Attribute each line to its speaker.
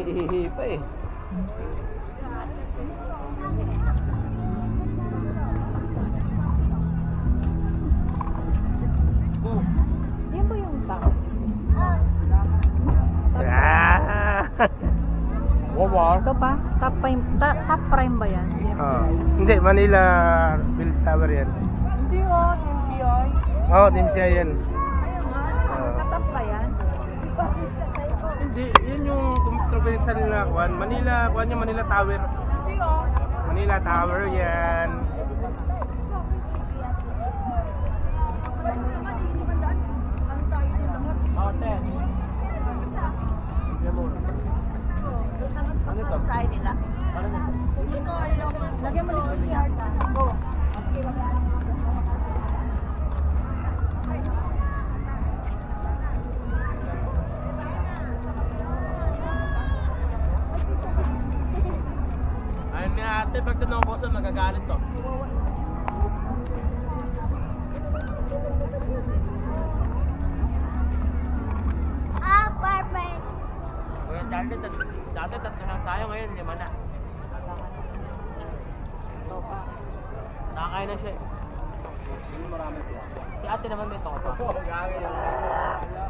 Speaker 1: Ihihi pa eh.
Speaker 2: Yan ba yung tao?
Speaker 1: Ah! Wow.
Speaker 2: Ito pa? Top prime ba yan?
Speaker 1: Hindi, Manila Bill Tower yan.
Speaker 2: Hindi oh, MCI.
Speaker 1: Oo, DMCI yan.
Speaker 2: Ayun nga, sa top ba yan?
Speaker 1: Hindi, yun yung controversial na kwan. Manila, kwan yung Manila Tower.
Speaker 2: Hindi oh.
Speaker 1: Manila Tower yan. Ano to?
Speaker 2: Try nila. Lagyan mo dito si Arta. Go.
Speaker 1: Ayun nga ate, pag tinong ko sa magagalit to.
Speaker 3: Perfect.
Speaker 1: Kaya dati tatlo lang tayo, ngayon 5 na. Nakakain na siya eh. Si ate naman may toka.